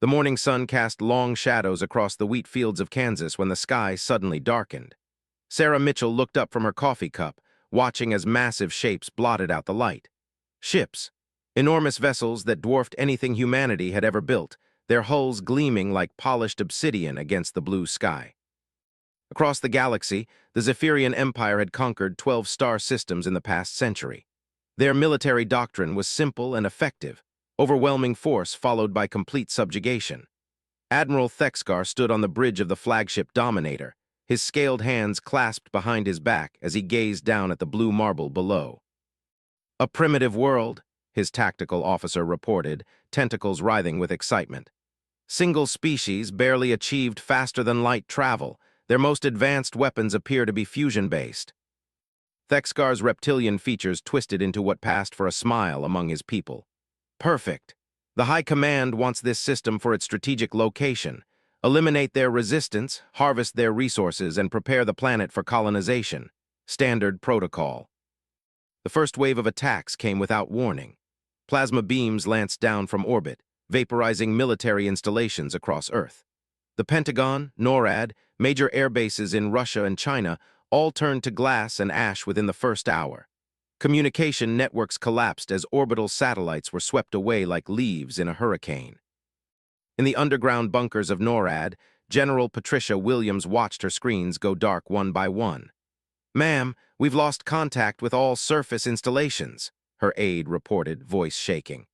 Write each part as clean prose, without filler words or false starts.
The morning sun cast long shadows across the wheat fields of Kansas when the sky suddenly darkened. Sarah Mitchell looked up from her coffee cup, watching as massive shapes blotted out the light. Ships, enormous vessels that dwarfed anything humanity had ever built, their hulls gleaming like polished obsidian against the blue sky. Across the galaxy, the Zephyrian Empire had conquered 12 star systems in the past century. Their military doctrine was simple and effective: overwhelming force followed by complete subjugation. Admiral Thexgar stood on the bridge of the flagship Dominator, his scaled hands clasped behind his back as he gazed down at the blue marble below. "A primitive world," his tactical officer reported, tentacles writhing with excitement. "Single species barely achieved faster-than-light travel. Their most advanced weapons appear to be fusion-based." Thexgar's reptilian features twisted into what passed for a smile among his people. "Perfect. The High Command wants this system for its strategic location. Eliminate their resistance, harvest their resources, and prepare the planet for colonization. Standard protocol." The first wave of attacks came without warning. Plasma beams lanced down from orbit, vaporizing military installations across Earth. The Pentagon, NORAD, major air bases in Russia and China all turned to glass and ash within the first hour. Communication networks collapsed as orbital satellites were swept away like leaves in a hurricane. In the underground bunkers of NORAD, General Patricia Williams watched her screens go dark one by one. "Ma'am, we've lost contact with all surface installations," her aide reported, voice shaking.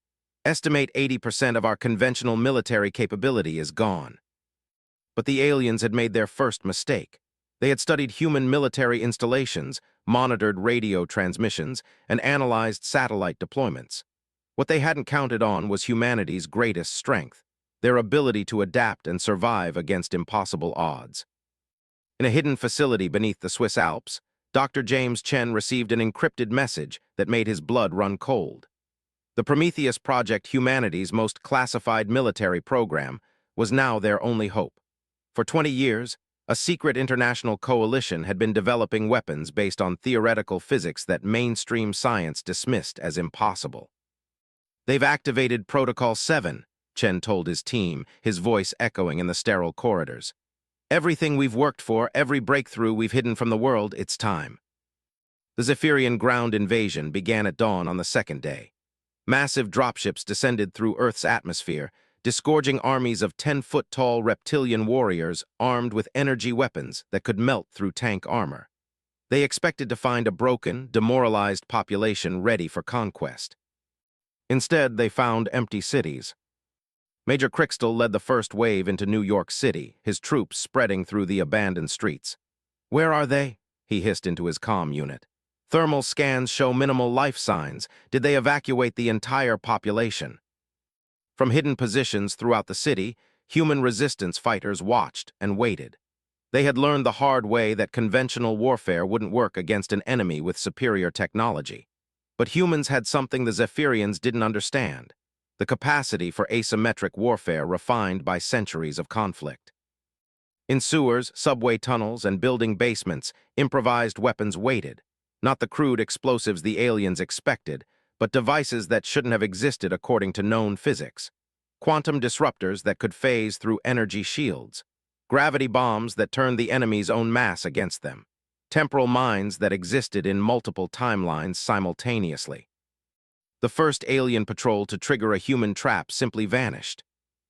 "Estimate 80% of our conventional military capability is gone." But the aliens had made their first mistake. They had studied human military installations, monitored radio transmissions, and analyzed satellite deployments. What they hadn't counted on was humanity's greatest strength: their ability to adapt and survive against impossible odds. In a hidden facility beneath the Swiss Alps, Dr. James Chen received an encrypted message that made his blood run cold. The Prometheus Project, humanity's most classified military program, was now their only hope. For 20 years, a secret international coalition had been developing weapons based on theoretical physics that mainstream science dismissed as impossible. "They've activated Protocol 7, Chen told his team, his voice echoing in the sterile corridors. "Everything we've worked for, every breakthrough we've hidden from the world, it's time." The Zephyrian ground invasion began at dawn on the second day. Massive dropships descended through Earth's atmosphere, disgorging armies of 10-foot-tall reptilian warriors armed with energy weapons that could melt through tank armor. They expected to find a broken, demoralized population ready for conquest. Instead, they found empty cities. Major Crixtal led the first wave into New York City, his troops spreading through the abandoned streets. "Where are they?" he hissed into his comm unit. "Thermal scans show minimal life signs. Did they evacuate the entire population?" From hidden positions throughout the city, human resistance fighters watched and waited. They had learned the hard way that conventional warfare wouldn't work against an enemy with superior technology. But humans had something the Zephyrians didn't understand: the capacity for asymmetric warfare refined by centuries of conflict. In sewers, subway tunnels, and building basements, improvised weapons waited. Not the crude explosives the aliens expected, but devices that shouldn't have existed according to known physics. Quantum disruptors that could phase through energy shields. Gravity bombs that turned the enemy's own mass against them. Temporal mines that existed in multiple timelines simultaneously. The first alien patrol to trigger a human trap simply vanished.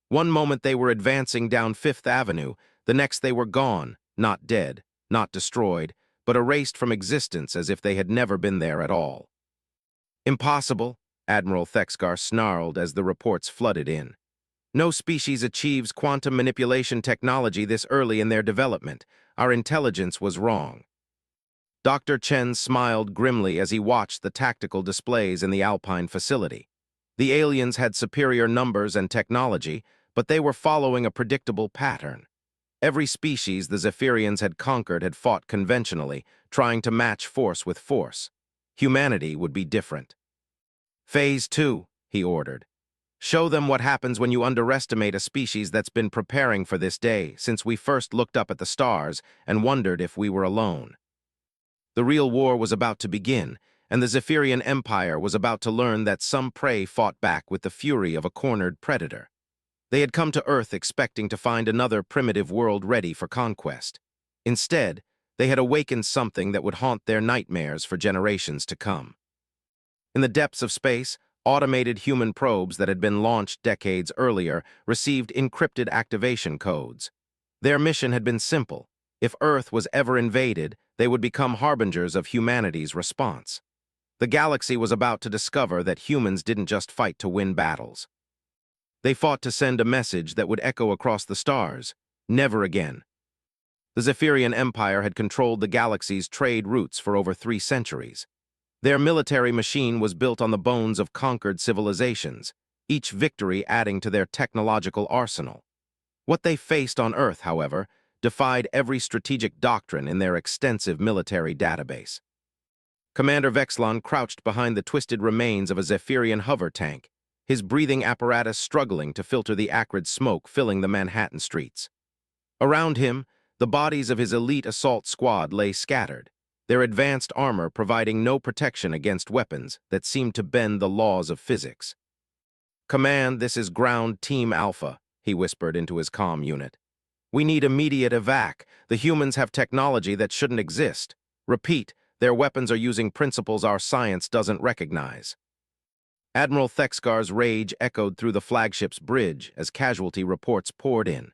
One moment they were advancing down Fifth Avenue, the next they were gone, not dead, not destroyed, but erased from existence as if they had never been there at all. "Impossible," Admiral Thexgar snarled as the reports flooded in. "No species achieves quantum manipulation technology this early in their development. Our intelligence was wrong." Dr. Chen smiled grimly as he watched the tactical displays in the Alpine facility. The aliens had superior numbers and technology, but they were following a predictable pattern. Every species the Zephyrians had conquered had fought conventionally, trying to match force with force. Humanity would be different. "Phase 2, he ordered. "Show them what happens when you underestimate a species that's been preparing for this day since we first looked up at the stars and wondered if we were alone." The real war was about to begin, and the Zephyrian Empire was about to learn that some prey fought back with the fury of a cornered predator. They had come to Earth expecting to find another primitive world ready for conquest. Instead, they had awakened something that would haunt their nightmares for generations to come. In the depths of space, automated human probes that had been launched decades earlier received encrypted activation codes. Their mission had been simple. If Earth was ever invaded, they would become harbingers of humanity's response. The galaxy was about to discover that humans didn't just fight to win battles. They fought to send a message that would echo across the stars: never again. The Zephyrian Empire had controlled the galaxy's trade routes for over 3 centuries. Their military machine was built on the bones of conquered civilizations, each victory adding to their technological arsenal. What they faced on Earth, however, defied every strategic doctrine in their extensive military database. Commander Vexlon crouched behind the twisted remains of a Zephyrian hover tank, his breathing apparatus struggling to filter the acrid smoke filling the Manhattan streets. Around him, the bodies of his elite assault squad lay scattered, their advanced armor providing no protection against weapons that seemed to bend the laws of physics. "Command, this is Ground Team Alpha," he whispered into his comm unit. "We need immediate evac. The humans have technology that shouldn't exist. Repeat, their weapons are using principles our science doesn't recognize." Admiral Thexgar's rage echoed through the flagship's bridge as casualty reports poured in.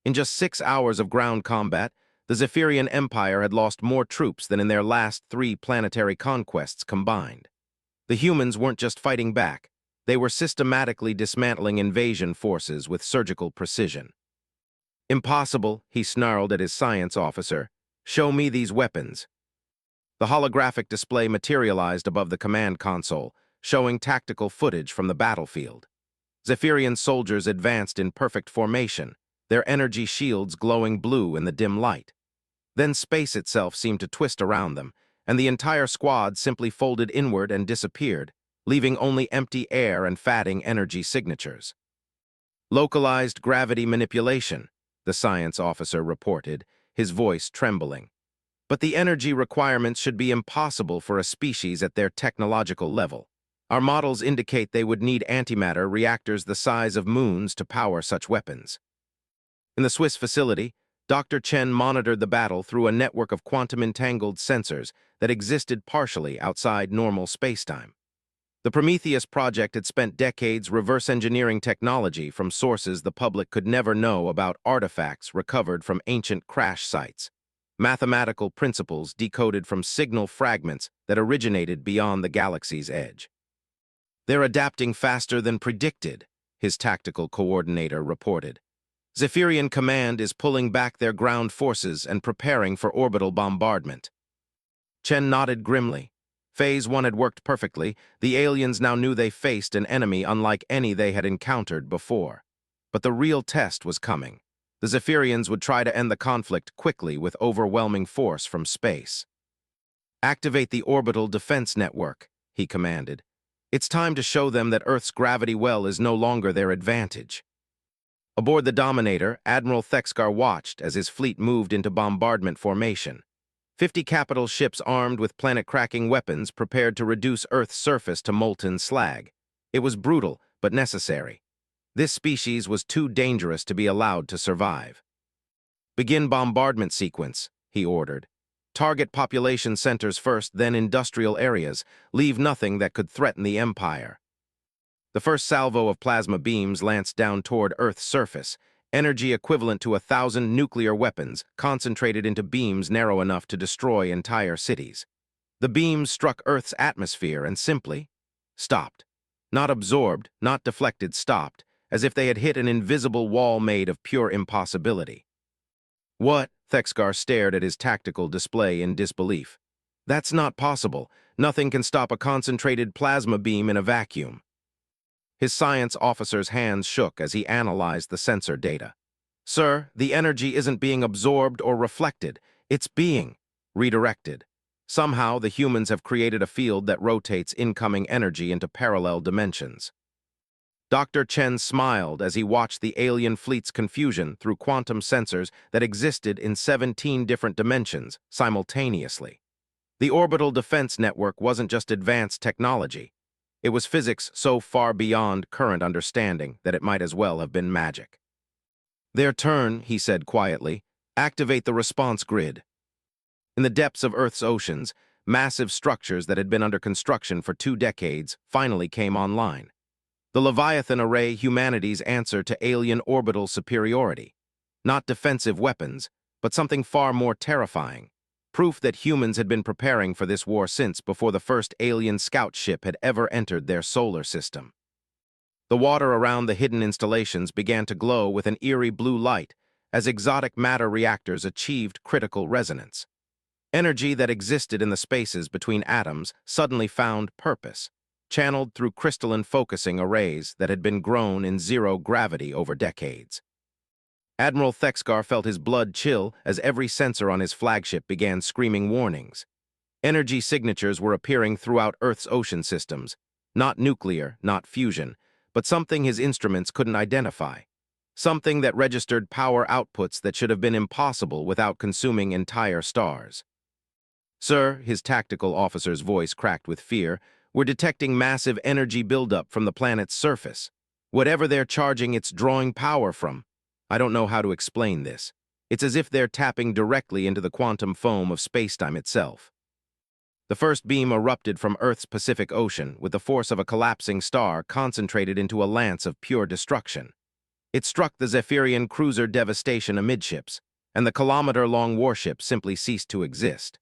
In just 6 hours of ground combat, the Zephyrian Empire had lost more troops than in their last 3 planetary conquests combined. The humans weren't just fighting back. They were systematically dismantling invasion forces with surgical precision. "Impossible," he snarled at his science officer. "Show me these weapons." The holographic display materialized above the command console, showing tactical footage from the battlefield. Zephyrian soldiers advanced in perfect formation, their energy shields glowing blue in the dim light. Then space itself seemed to twist around them, and the entire squad simply folded inward and disappeared, leaving only empty air and fading energy signatures. "Localized gravity manipulation," the science officer reported, his voice trembling. "But the energy requirements should be impossible for a species at their technological level. Our models indicate they would need antimatter reactors the size of moons to power such weapons." In the Swiss facility, Dr. Chen monitored the battle through a network of quantum-entangled sensors that existed partially outside normal spacetime. The Prometheus project had spent decades reverse-engineering technology from sources the public could never know about artifacts recovered from ancient crash sites, mathematical principles decoded from signal fragments that originated beyond the galaxy's edge. "They're adapting faster than predicted," his tactical coordinator reported. "Zephyrian Command is pulling back their ground forces and preparing for orbital bombardment." Chen nodded grimly. Phase 1 had worked perfectly. The aliens now knew they faced an enemy unlike any they had encountered before. But the real test was coming. The Zephyrians would try to end the conflict quickly with overwhelming force from space. "Activate the orbital defense network," he commanded. "It's time to show them that Earth's gravity well is no longer their advantage." Aboard the Dominator, Admiral Thexgar watched as his fleet moved into bombardment formation. 50 capital ships armed with planet-cracking weapons prepared to reduce Earth's surface to molten slag. It was brutal, but necessary. This species was too dangerous to be allowed to survive. "Begin bombardment sequence," he ordered. "Target population centers first, then industrial areas. Leave nothing that could threaten the Empire." The first salvo of plasma beams lanced down toward Earth's surface, energy equivalent to 1,000 nuclear weapons concentrated into beams narrow enough to destroy entire cities. The beams struck Earth's atmosphere and simply stopped. Not absorbed, not deflected, stopped, as if they had hit an invisible wall made of pure impossibility. "What?" Thexgar stared at his tactical display in disbelief. "That's not possible. Nothing can stop a concentrated plasma beam in a vacuum." His science officer's hands shook as he analyzed the sensor data. "Sir, the energy isn't being absorbed or reflected. It's being redirected. Somehow, the humans have created a field that rotates incoming energy into parallel dimensions." Dr. Chen smiled as he watched the alien fleet's confusion through quantum sensors that existed in 17 different dimensions simultaneously. The orbital defense network wasn't just advanced technology. It was physics so far beyond current understanding that it might as well have been magic. "Their turn," he said quietly. "Activate the response grid." In the depths of Earth's oceans, massive structures that had been under construction for 2 decades finally came online. The Leviathan Array, humanity's answer to alien orbital superiority. Not defensive weapons, but something far more terrifying. Proof that humans had been preparing for this war since before the first alien scout ship had ever entered their solar system. The water around the hidden installations began to glow with an eerie blue light as exotic matter reactors achieved critical resonance. Energy that existed in the spaces between atoms suddenly found purpose, channeled through crystalline focusing arrays that had been grown in zero gravity over decades. Admiral Thexgar felt his blood chill as every sensor on his flagship began screaming warnings. Energy signatures were appearing throughout Earth's ocean systems, not nuclear, not fusion, but something his instruments couldn't identify. Something that registered power outputs that should have been impossible without consuming entire stars. "Sir," his tactical officer's voice cracked with fear, "we're detecting massive energy buildup from the planet's surface. Whatever they're charging, it's drawing power from. I don't know how to explain this. It's as if they're tapping directly into the quantum foam of spacetime itself." The first beam erupted from Earth's Pacific Ocean with the force of a collapsing star concentrated into a lance of pure destruction. It struck the Zephyrian cruiser Devastation amidships, and the kilometer-long warship simply ceased to exist.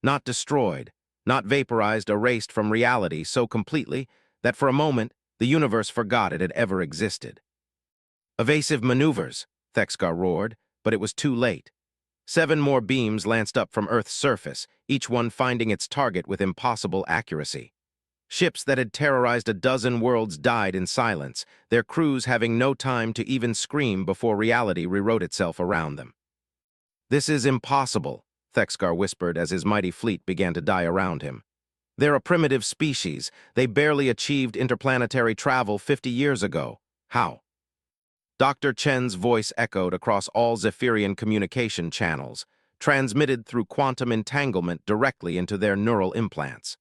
Not destroyed, not vaporized, erased from reality so completely that for a moment the universe forgot it had ever existed. "Evasive maneuvers," Thexgar roared, but it was too late. 7 more beams lanced up from Earth's surface, each one finding its target with impossible accuracy. Ships that had terrorized a dozen worlds died in silence, their crews having no time to even scream before reality rewrote itself around them. "This is impossible," Thexgar whispered as his mighty fleet began to die around him. "They're a primitive species. They barely achieved interplanetary travel 50 years ago. How?" Dr. Chen's voice echoed across all Zephyrian communication channels, transmitted through quantum entanglement directly into their neural implants.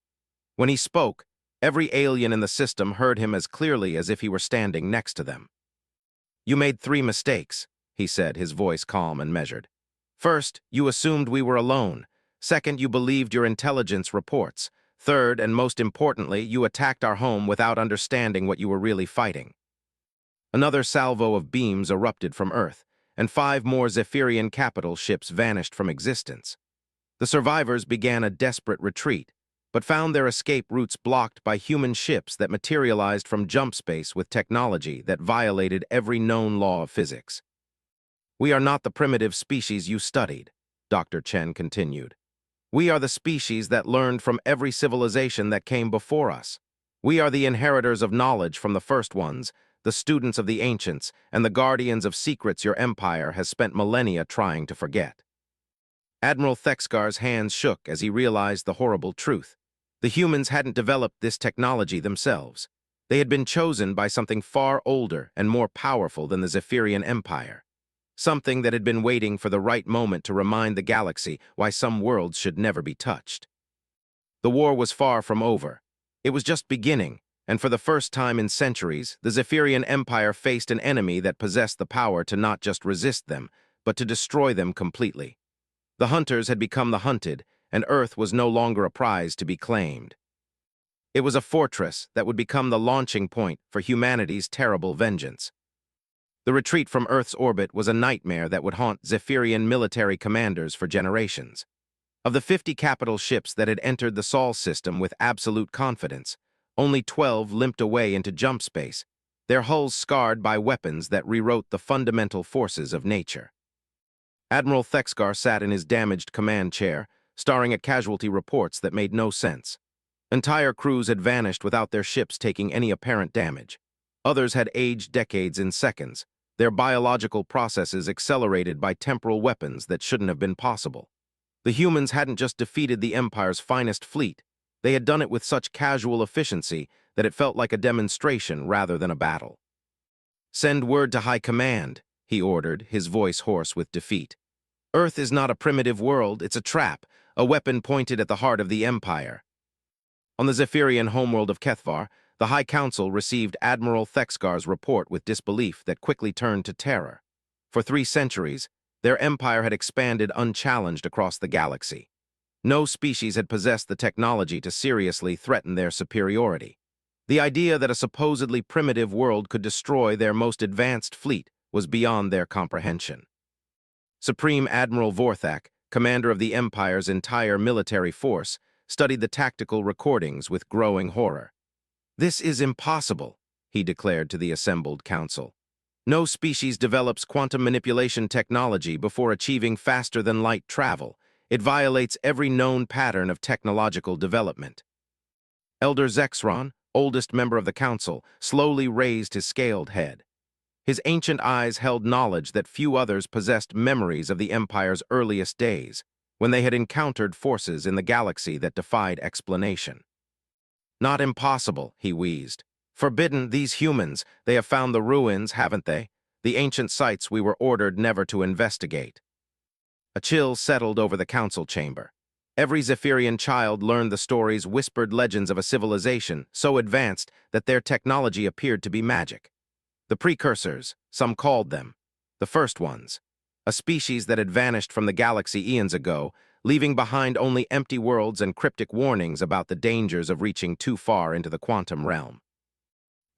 When he spoke, every alien in the system heard him as clearly as if he were standing next to them. "You made 3 mistakes," he said, his voice calm and measured. "First, you assumed we were alone. Second, you believed your intelligence reports. Third, and most importantly, you attacked our home without understanding what you were really fighting." Another salvo of beams erupted from Earth, and 5 more Zephyrian capital ships vanished from existence. The survivors began a desperate retreat, but found their escape routes blocked by human ships that materialized from jump space with technology that violated every known law of physics. "We are not the primitive species you studied," Dr. Chen continued. "We are the species that learned from every civilization that came before us. We are the inheritors of knowledge from the first ones, the students of the ancients, and the guardians of secrets your empire has spent millennia trying to forget." Admiral Thexgar's hands shook as he realized the horrible truth. The humans hadn't developed this technology themselves. They had been chosen by something far older and more powerful than the Zephyrian Empire. Something that had been waiting for the right moment to remind the galaxy why some worlds should never be touched. The war was far from over. It was just beginning, and for the first time in centuries, the Zephyrian Empire faced an enemy that possessed the power to not just resist them, but to destroy them completely. The hunters had become the hunted, and Earth was no longer a prize to be claimed. It was a fortress that would become the launching point for humanity's terrible vengeance. The retreat from Earth's orbit was a nightmare that would haunt Zephyrian military commanders for generations. Of the 50 capital ships that had entered the Sol system with absolute confidence, only 12 limped away into jump space, their hulls scarred by weapons that rewrote the fundamental forces of nature. Admiral Thexgar sat in his damaged command chair, staring at casualty reports that made no sense. Entire crews had vanished without their ships taking any apparent damage. Others had aged decades in seconds, their biological processes accelerated by temporal weapons that shouldn't have been possible. The humans hadn't just defeated the Empire's finest fleet, they had done it with such casual efficiency that it felt like a demonstration rather than a battle. "Send word to High Command," he ordered, his voice hoarse with defeat. "Earth is not a primitive world, it's a trap, a weapon pointed at the heart of the Empire." On the Zephyrian homeworld of Kethvar, the High Council received Admiral Thexgar's report with disbelief that quickly turned to terror. For 3 centuries, their empire had expanded unchallenged across the galaxy. No species had possessed the technology to seriously threaten their superiority. The idea that a supposedly primitive world could destroy their most advanced fleet was beyond their comprehension. Supreme Admiral Vorthak, commander of the Empire's entire military force, studied the tactical recordings with growing horror. "This is impossible," he declared to the assembled council. "No species develops quantum manipulation technology before achieving faster-than-light travel. It violates every known pattern of technological development." Elder Zexron, oldest member of the council, slowly raised his scaled head. His ancient eyes held knowledge that few others possessed memories of the Empire's earliest days, when they had encountered forces in the galaxy that defied explanation. "Not impossible," he wheezed. "Forbidden, these humans, they have found the ruins, haven't they? The ancient sites we were ordered never to investigate." A chill settled over the council chamber. Every Zephyrian child learned the stories, whispered legends of a civilization so advanced that their technology appeared to be magic. The precursors, some called them. The first ones. A species that had vanished from the galaxy eons ago, leaving behind only empty worlds and cryptic warnings about the dangers of reaching too far into the quantum realm.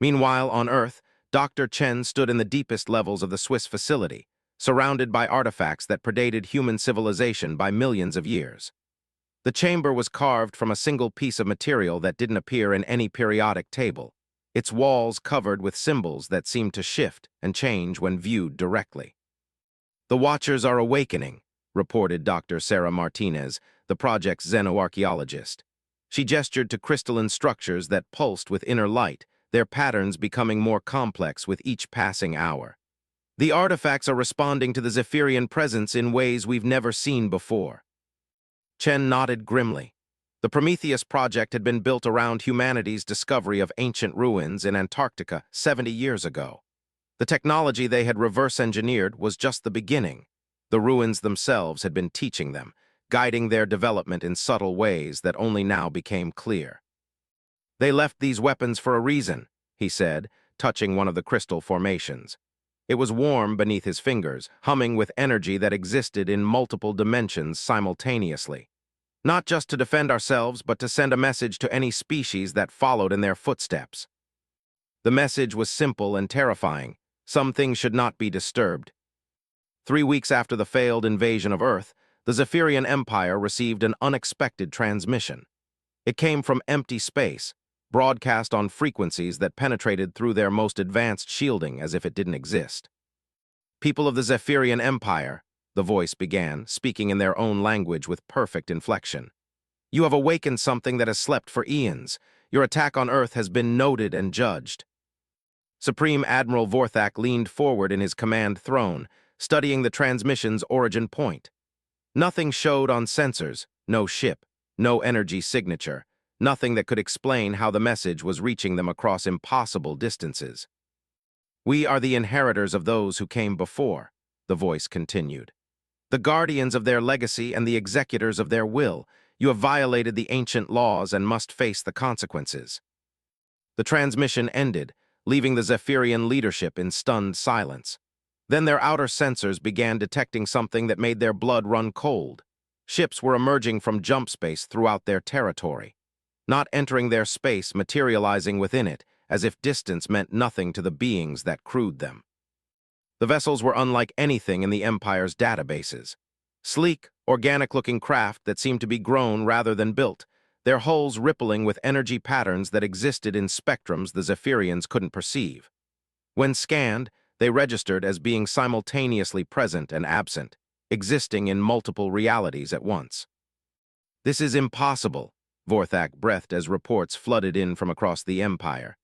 Meanwhile, on Earth, Dr. Chen stood in the deepest levels of the Swiss facility, surrounded by artifacts that predated human civilization by millions of years. The chamber was carved from a single piece of material that didn't appear in any periodic table, its walls covered with symbols that seemed to shift and change when viewed directly. "The Watchers are awakening," reported Dr. Sarah Martinez, the project's xenoarchaeologist. She gestured to crystalline structures that pulsed with inner light, their patterns becoming more complex with each passing hour. "The artifacts are responding to the Zephyrian presence in ways we've never seen before." Chen nodded grimly. The Prometheus project had been built around humanity's discovery of ancient ruins in Antarctica 70 years ago. The technology they had reverse-engineered was just the beginning. The ruins themselves had been teaching them, guiding their development in subtle ways that only now became clear. "They left these weapons for a reason," he said, touching one of the crystal formations. It was warm beneath his fingers, humming with energy that existed in multiple dimensions simultaneously. "Not just to defend ourselves, but to send a message to any species that followed in their footsteps." The message was simple and terrifying. Some things should not be disturbed. 3 weeks after the failed invasion of Earth, the Zephyrian Empire received an unexpected transmission. It came from empty space, broadcast on frequencies that penetrated through their most advanced shielding as if it didn't exist. "People of the Zephyrian Empire," the voice began, speaking in their own language with perfect inflection. "You have awakened something that has slept for eons. Your attack on Earth has been noted and judged." Supreme Admiral Vorthak leaned forward in his command throne, studying the transmission's origin point. Nothing showed on sensors, no ship, no energy signature, nothing that could explain how the message was reaching them across impossible distances. "We are the inheritors of those who came before," the voice continued. "The guardians of their legacy and the executors of their will. You have violated the ancient laws and must face the consequences." The transmission ended, leaving the Zephyrian leadership in stunned silence. Then their outer sensors began detecting something that made their blood run cold. Ships were emerging from jump space throughout their territory, not entering their space, materializing within it, as if distance meant nothing to the beings that crewed them. The vessels were unlike anything in the Empire's databases. Sleek, organic-looking craft that seemed to be grown rather than built, their hulls rippling with energy patterns that existed in spectrums the Zephyrians couldn't perceive. When scanned, they registered as being simultaneously present and absent, existing in multiple realities at once. "This is impossible," Vorthak breathed as reports flooded in from across the Empire.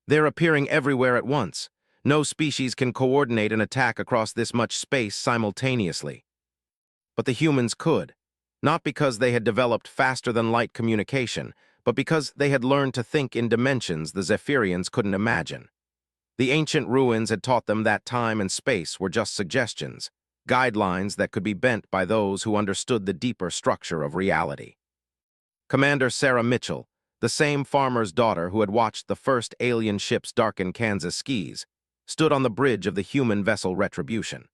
"They're appearing everywhere at once. No species can coordinate an attack across this much space simultaneously." But the humans could, not because they had developed faster-than-light communication, but because they had learned to think in dimensions the Zephyrians couldn't imagine. The ancient ruins had taught them that time and space were just suggestions, guidelines that could be bent by those who understood the deeper structure of reality. Commander Sarah Mitchell, The same farmer's daughter who had watched the first alien ships darken Kansas skies, stood on the bridge of the human vessel Retribution.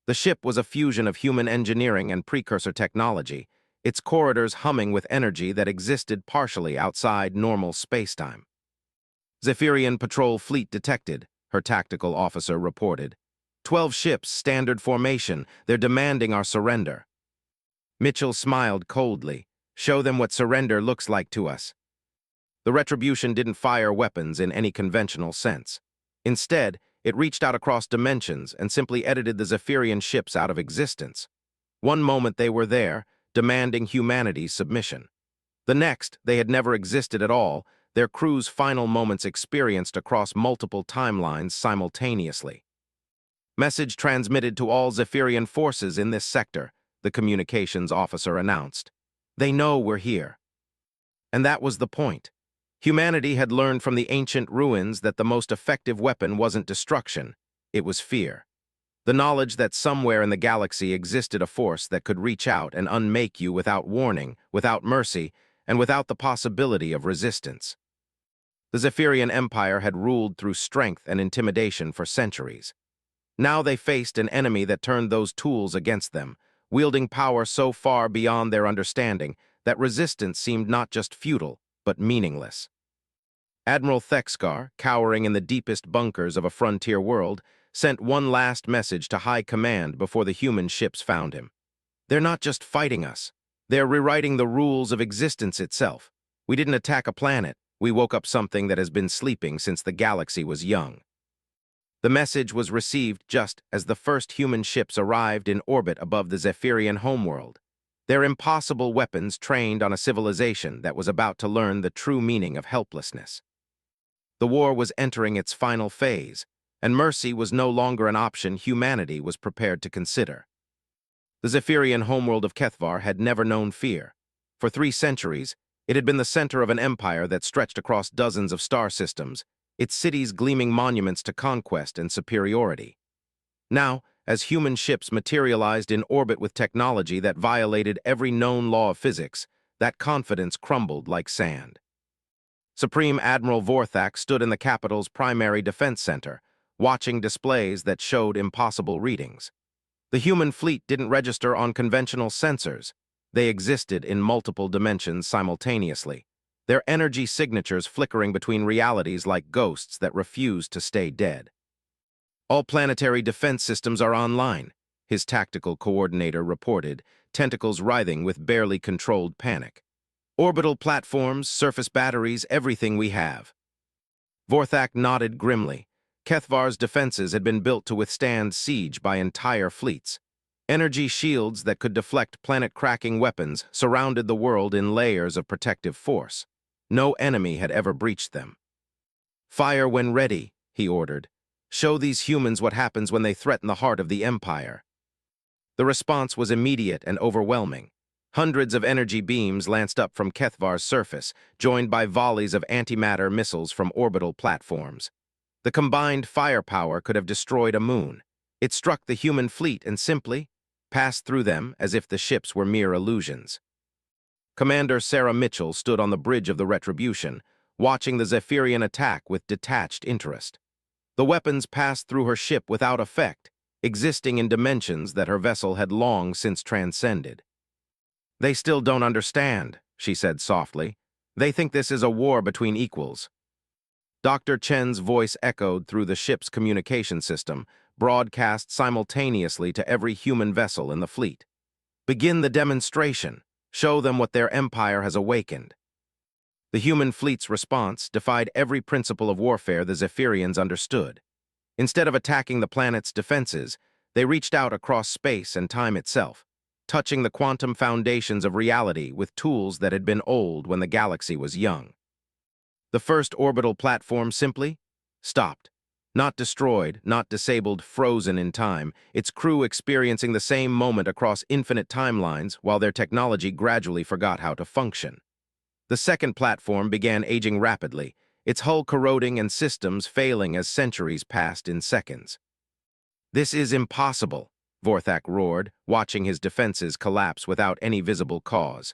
The ship was a fusion of human engineering and precursor technology, its corridors humming with energy that existed partially outside normal spacetime. Zephyrian patrol fleet detected, her tactical officer reported. 12 ships, standard formation, they're demanding our surrender. Mitchell smiled coldly. Show them what surrender looks like to us. The Retribution didn't fire weapons in any conventional sense. Instead, it reached out across dimensions and simply edited the Zephyrian ships out of existence. One moment they were there, demanding humanity's submission. The next, they had never existed at all, their crew's final moments experienced across multiple timelines simultaneously. Message transmitted to all Zephyrian forces in this sector, the communications officer announced. They know we're here. And that was the point. Humanity had learned from the ancient ruins that the most effective weapon wasn't destruction, it was fear. The knowledge that somewhere in the galaxy existed a force that could reach out and unmake you without warning, without mercy, and without the possibility of resistance. The Zephyrian Empire had ruled through strength and intimidation for centuries. Now they faced an enemy that turned those tools against them, wielding power so far beyond their understanding that resistance seemed not just futile, but meaningless. Admiral Thexgar, cowering in the deepest bunkers of a frontier world, sent one last message to High Command before the human ships found him. They're not just fighting us. They're rewriting the rules of existence itself. We didn't attack a planet. We woke up something that has been sleeping since the galaxy was young. The message was received just as the first human ships arrived in orbit above the Zephyrian homeworld. Their impossible weapons trained on a civilization that was about to learn the true meaning of helplessness. The war was entering its final phase, and mercy was no longer an option humanity was prepared to consider. The Zephyrian homeworld of Kethvar had never known fear. For 3 centuries, it had been the center of an empire that stretched across dozens of star systems, its cities gleaming monuments to conquest and superiority. Now, as human ships materialized in orbit with technology that violated every known law of physics, that confidence crumbled like sand. Supreme Admiral Vorthak stood in the capital's primary defense center, watching displays that showed impossible readings. The human fleet didn't register on conventional sensors. They existed in multiple dimensions simultaneously, their energy signatures flickering between realities like ghosts that refused to stay dead. All planetary defense systems are online, his tactical coordinator reported, tentacles writhing with barely controlled panic. Orbital platforms, surface batteries, everything we have. Vorthak nodded grimly. Kethvar's defenses had been built to withstand siege by entire fleets. Energy shields that could deflect planet-cracking weapons surrounded the world in layers of protective force. No enemy had ever breached them. Fire when ready, he ordered. Show these humans what happens when they threaten the heart of the Empire. The response was immediate and overwhelming. Hundreds of energy beams lanced up from Kethvar's surface, joined by volleys of antimatter missiles from orbital platforms. The combined firepower could have destroyed a moon. It struck the human fleet and simply passed through them as if the ships were mere illusions. Commander Sarah Mitchell stood on the bridge of the Retribution, watching the Zephyrian attack with detached interest. The weapons passed through her ship without effect, existing in dimensions that her vessel had long since transcended. They still don't understand, she said softly. They think this is a war between equals. Dr. Chen's voice echoed through the ship's communication system, broadcast simultaneously to every human vessel in the fleet. Begin the demonstration. Show them what their empire has awakened. The human fleet's response defied every principle of warfare the Zephyrians understood. Instead of attacking the planet's defenses, they reached out across space and time itself, touching the quantum foundations of reality with tools that had been old when the galaxy was young. The first orbital platform simply stopped. Not destroyed, not disabled, frozen in time, its crew experiencing the same moment across infinite timelines while their technology gradually forgot how to function. The second platform began aging rapidly, its hull corroding and systems failing as centuries passed in seconds. This is impossible, Vorthak roared, watching his defenses collapse without any visible cause.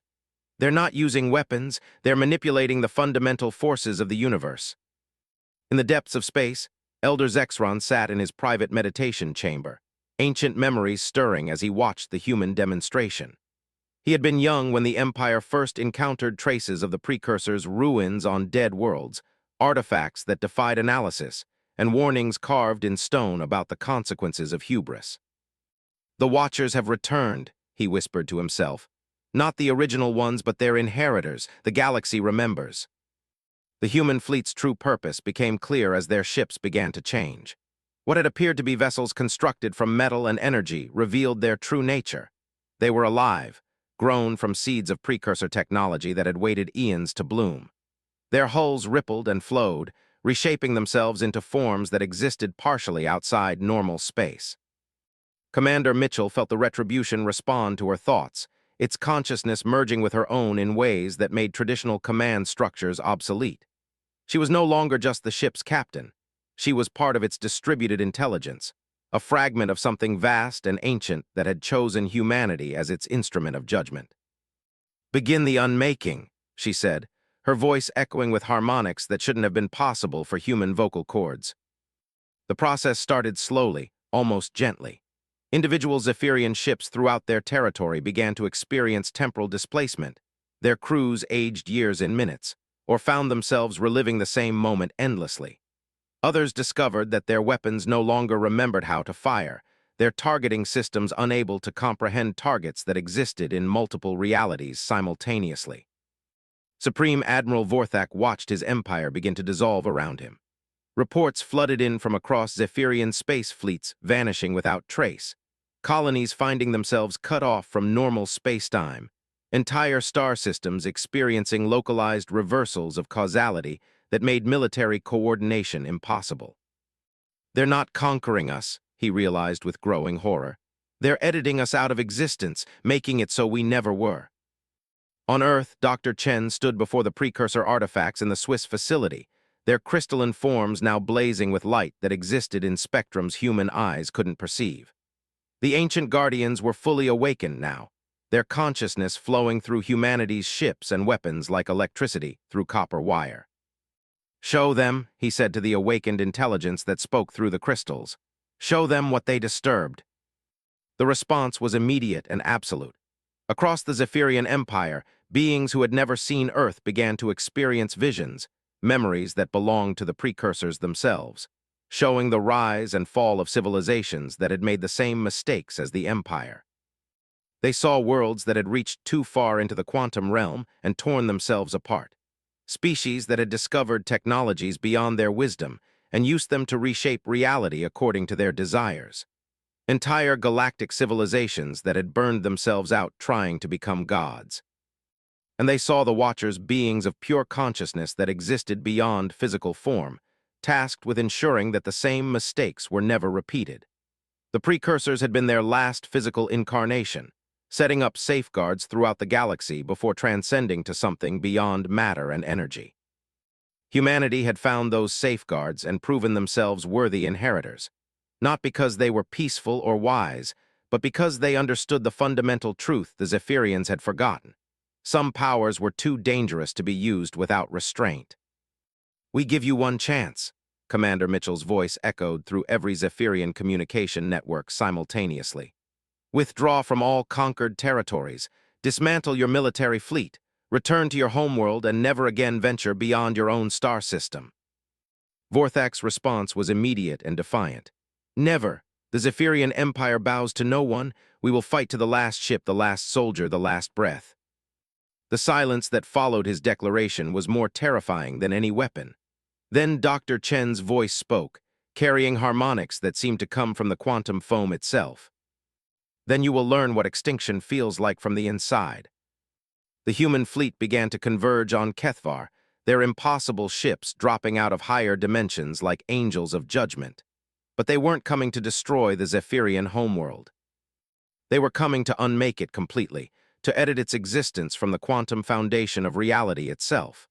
They're not using weapons, they're manipulating the fundamental forces of the universe. In the depths of space, Elder Zexron sat in his private meditation chamber, ancient memories stirring as he watched the human demonstration. He had been young when the Empire first encountered traces of the precursor's ruins on dead worlds, artifacts that defied analysis, and warnings carved in stone about the consequences of hubris. "The Watchers have returned," he whispered to himself. "Not the original ones, but their inheritors, the galaxy remembers." The human fleet's true purpose became clear as their ships began to change. What had appeared to be vessels constructed from metal and energy revealed their true nature. They were alive, grown from seeds of precursor technology that had waited eons to bloom. Their hulls rippled and flowed, reshaping themselves into forms that existed partially outside normal space. Commander Mitchell felt the retribution respond to her thoughts, its consciousness merging with her own in ways that made traditional command structures obsolete. She was no longer just the ship's captain. She was part of its distributed intelligence, a fragment of something vast and ancient that had chosen humanity as its instrument of judgment. "Begin the unmaking," she said, her voice echoing with harmonics that shouldn't have been possible for human vocal cords. The process started slowly, almost gently. Individual Zephyrian ships throughout their territory began to experience temporal displacement. Their crews aged years in minutes, or found themselves reliving the same moment endlessly. Others discovered that their weapons no longer remembered how to fire, their targeting systems unable to comprehend targets that existed in multiple realities simultaneously. Supreme Admiral Vorthak watched his empire begin to dissolve around him. Reports flooded in from across Zephyrian space fleets vanishing without trace, colonies finding themselves cut off from normal space-time, entire star systems experiencing localized reversals of causality that made military coordination impossible. "They're not conquering us," he realized with growing horror. "They're editing us out of existence, making it so we never were." On Earth, Dr. Chen stood before the precursor artifacts in the Swiss facility, their crystalline forms now blazing with light that existed in spectrums human eyes couldn't perceive. The ancient guardians were fully awakened now, their consciousness flowing through humanity's ships and weapons like electricity through copper wire. "Show them," he said to the awakened intelligence that spoke through the crystals. "Show them what they disturbed." The response was immediate and absolute. Across the Zephyrian Empire, beings who had never seen Earth began to experience visions, memories that belonged to the precursors themselves, showing the rise and fall of civilizations that had made the same mistakes as the Empire. They saw worlds that had reached too far into the quantum realm and torn themselves apart, species that had discovered technologies beyond their wisdom and used them to reshape reality according to their desires, entire galactic civilizations that had burned themselves out trying to become gods. And they saw the Watchers beings of pure consciousness that existed beyond physical form, tasked with ensuring that the same mistakes were never repeated. The precursors had been their last physical incarnation, setting up safeguards throughout the galaxy before transcending to something beyond matter and energy. Humanity had found those safeguards and proven themselves worthy inheritors, not because they were peaceful or wise, but because they understood the fundamental truth the Zephyrians had forgotten. Some powers were too dangerous to be used without restraint. "We give you one chance," Commander Mitchell's voice echoed through every Zephyrian communication network simultaneously. "Withdraw from all conquered territories, dismantle your military fleet, return to your homeworld and never again venture beyond your own star system." Vorthak's response was immediate and defiant. "Never. The Zephyrian Empire bows to no one. We will fight to the last ship, the last soldier, the last breath." The silence that followed his declaration was more terrifying than any weapon. Then Dr. Chen's voice spoke, carrying harmonics that seemed to come from the quantum foam itself. "Then you will learn what extinction feels like from the inside." The human fleet began to converge on Kethvar, their impossible ships dropping out of higher dimensions like angels of judgment. But they weren't coming to destroy the Zephyrian homeworld. They were coming to unmake it completely, to edit its existence from the quantum foundation of reality itself.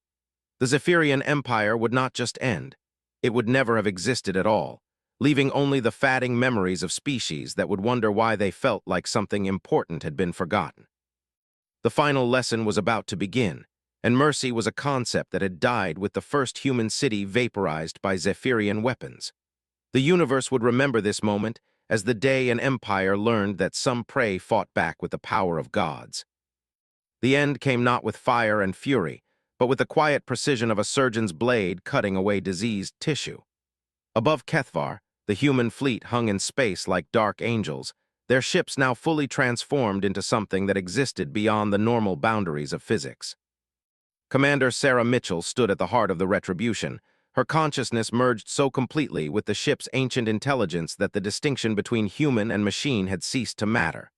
The Zephyrian Empire would not just end. It would never have existed at all, leaving only the fading memories of species that would wonder why they felt like something important had been forgotten. The final lesson was about to begin, and mercy was a concept that had died with the first human city vaporized by Zephyrian weapons. The universe would remember this moment as the day an empire learned that some prey fought back with the power of gods. The end came not with fire and fury, but with the quiet precision of a surgeon's blade cutting away diseased tissue. Above Kethvar, the human fleet hung in space like dark angels, their ships now fully transformed into something that existed beyond the normal boundaries of physics. Commander Sarah Mitchell stood at the heart of the retribution. Her consciousness merged so completely with the ship's ancient intelligence that the distinction between human and machine had ceased to matter.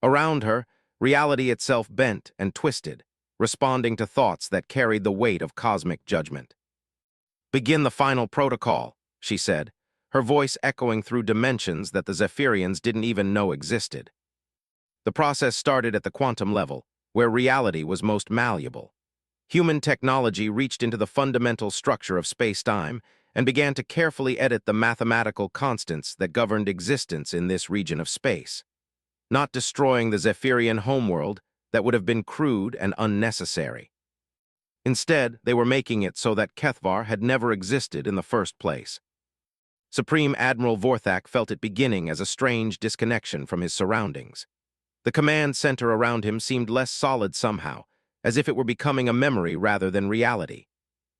Around her, reality itself bent and twisted, responding to thoughts that carried the weight of cosmic judgment. "Begin the final protocol," she said, her voice echoing through dimensions that the Zephyrians didn't even know existed. The process started at the quantum level, where reality was most malleable. Human technology reached into the fundamental structure of space-time and began to carefully edit the mathematical constants that governed existence in this region of space. Not destroying the Zephyrian homeworld that would have been crude and unnecessary. Instead, they were making it so that Kethvar had never existed in the first place. Supreme Admiral Vorthak felt it beginning as a strange disconnection from his surroundings. The command center around him seemed less solid somehow, as if it were becoming a memory rather than reality.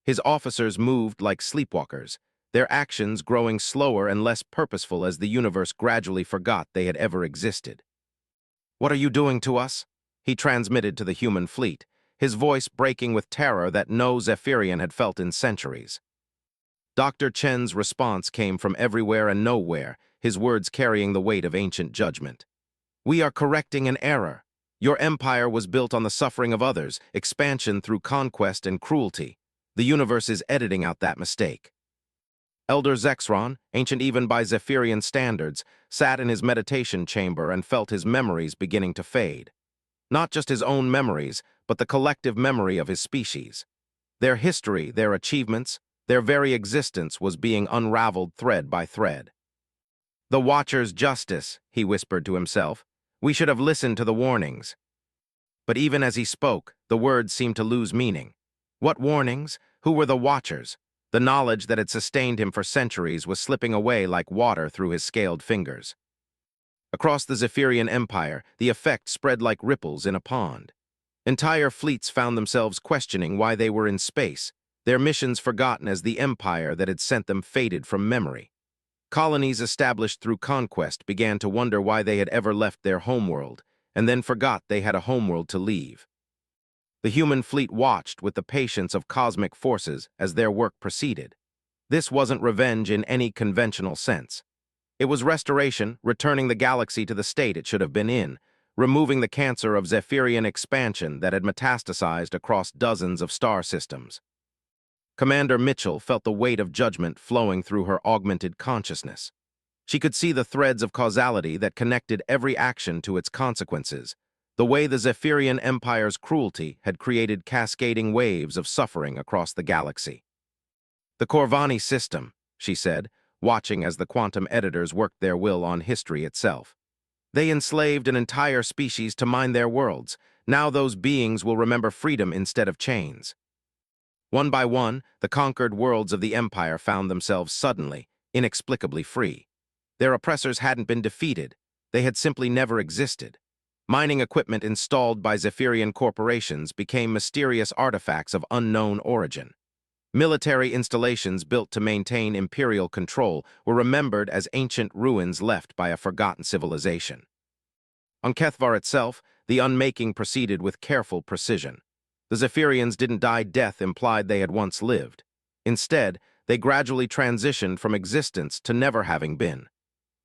His officers moved like sleepwalkers, their actions growing slower and less purposeful as the universe gradually forgot they had ever existed. "What are you doing to us?" he transmitted to the human fleet, his voice breaking with terror that no Zephyrian had felt in centuries. Dr. Chen's response came from everywhere and nowhere, his words carrying the weight of ancient judgment. "We are correcting an error. Your empire was built on the suffering of others, expansion through conquest and cruelty. The universe is editing out that mistake." Elder Zexron, ancient even by Zephyrian standards, sat in his meditation chamber and felt his memories beginning to fade. Not just his own memories, but the collective memory of his species. Their history, their achievements, their very existence was being unraveled thread by thread. "The Watcher's justice," he whispered to himself. "We should have listened to the warnings." But even as he spoke, the words seemed to lose meaning. What warnings? Who were the Watchers? The knowledge that had sustained him for centuries was slipping away like water through his scaled fingers. Across the Zephyrian Empire, the effect spread like ripples in a pond. Entire fleets found themselves questioning why they were in space, their missions forgotten as the empire that had sent them faded from memory. Colonies established through conquest began to wonder why they had ever left their homeworld, and then forgot they had a homeworld to leave. The human fleet watched with the patience of cosmic forces as their work proceeded. This wasn't revenge in any conventional sense. It was restoration, returning the galaxy to the state it should have been in, removing the cancer of Zephyrian expansion that had metastasized across dozens of star systems. Commander Mitchell felt the weight of judgment flowing through her augmented consciousness. She could see the threads of causality that connected every action to its consequences, the way the Zephyrian Empire's cruelty had created cascading waves of suffering across the galaxy. "The Corvani system," she said, watching as the quantum editors worked their will on history itself. "They enslaved an entire species to mine their worlds. Now those beings will remember freedom instead of chains." One by one, the conquered worlds of the Empire found themselves suddenly, inexplicably free. Their oppressors hadn't been defeated. They had simply never existed. Mining equipment installed by Zephyrian corporations became mysterious artifacts of unknown origin. Military installations built to maintain imperial control were remembered as ancient ruins left by a forgotten civilization. On Kethvar itself, the unmaking proceeded with careful precision. The Zephyrians didn't die death implied they had once lived. Instead, they gradually transitioned from existence to never having been.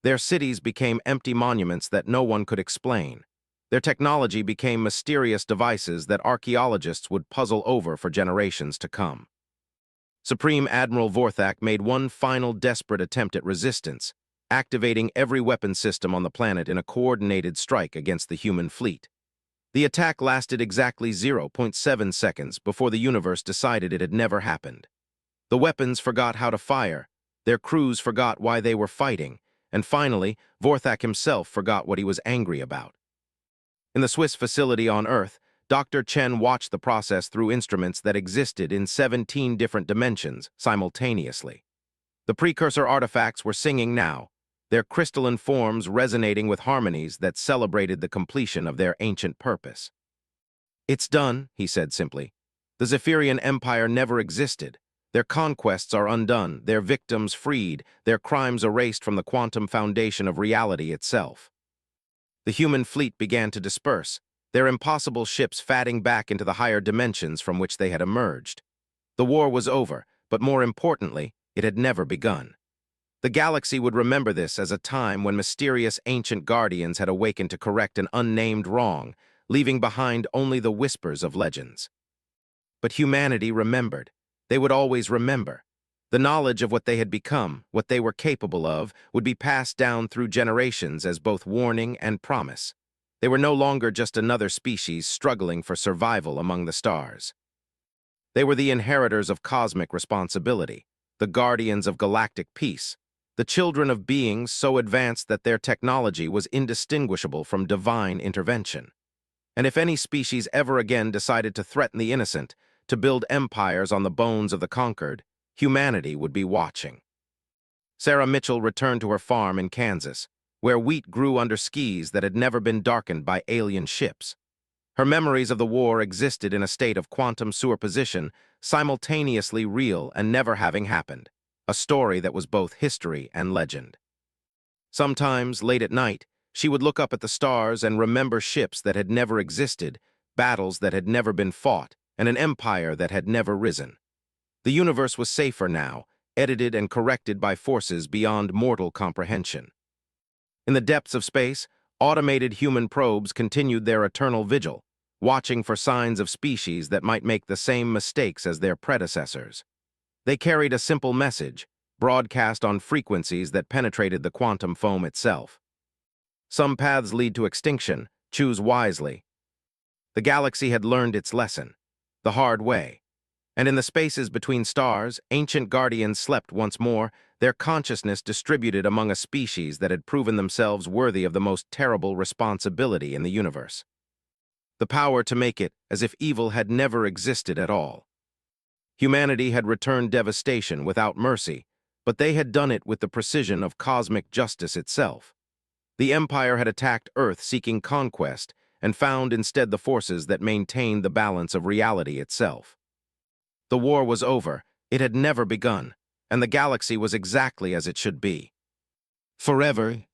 Their cities became empty monuments that no one could explain. Their technology became mysterious devices that archaeologists would puzzle over for generations to come. Supreme Admiral Vorthak made one final desperate attempt at resistance, activating every weapon system on the planet in a coordinated strike against the human fleet. The attack lasted exactly 0.7 seconds before the universe decided it had never happened. The weapons forgot how to fire, their crews forgot why they were fighting, and finally, Vorthak himself forgot what he was angry about. In the Swiss facility on Earth, Dr. Chen watched the process through instruments that existed in 17 different dimensions simultaneously. The precursor artifacts were singing now, their crystalline forms resonating with harmonies that celebrated the completion of their ancient purpose. "It's done," he said simply. "The Zephyrian Empire never existed. Their conquests are undone, their victims freed, their crimes erased from the quantum foundation of reality itself." The human fleet began to disperse, their impossible ships fatting back into the higher dimensions from which they had emerged. The war was over, but more importantly, it had never begun. The galaxy would remember this as a time when mysterious ancient guardians had awakened to correct an unnamed wrong, leaving behind only the whispers of legends. But humanity remembered. They would always remember. The knowledge of what they had become, what they were capable of, would be passed down through generations as both warning and promise. They were no longer just another species struggling for survival among the stars. They were the inheritors of cosmic responsibility, the guardians of galactic peace, the children of beings so advanced that their technology was indistinguishable from divine intervention. And if any species ever again decided to threaten the innocent, to build empires on the bones of the conquered, humanity would be watching. Sarah Mitchell returned to her farm in Kansas, where wheat grew under skies that had never been darkened by alien ships. Her memories of the war existed in a state of quantum superposition, simultaneously real and never having happened, a story that was both history and legend. Sometimes, late at night, she would look up at the stars and remember ships that had never existed, battles that had never been fought, and an empire that had never risen. The universe was safer now, edited and corrected by forces beyond mortal comprehension. In the depths of space, automated human probes continued their eternal vigil, watching for signs of species that might make the same mistakes as their predecessors. They carried a simple message, broadcast on frequencies that penetrated the quantum foam itself. Some paths lead to extinction, choose wisely. The galaxy had learned its lesson, the hard way. And in the spaces between stars, ancient guardians slept once more, their consciousness distributed among a species that had proven themselves worthy of the most terrible responsibility in the universe. The power to make it as if evil had never existed at all. Humanity had returned devastation without mercy, but they had done it with the precision of cosmic justice itself. The Empire had attacked Earth seeking conquest and found instead the forces that maintained the balance of reality itself. The war was over, it had never begun, and the galaxy was exactly as it should be. Forever,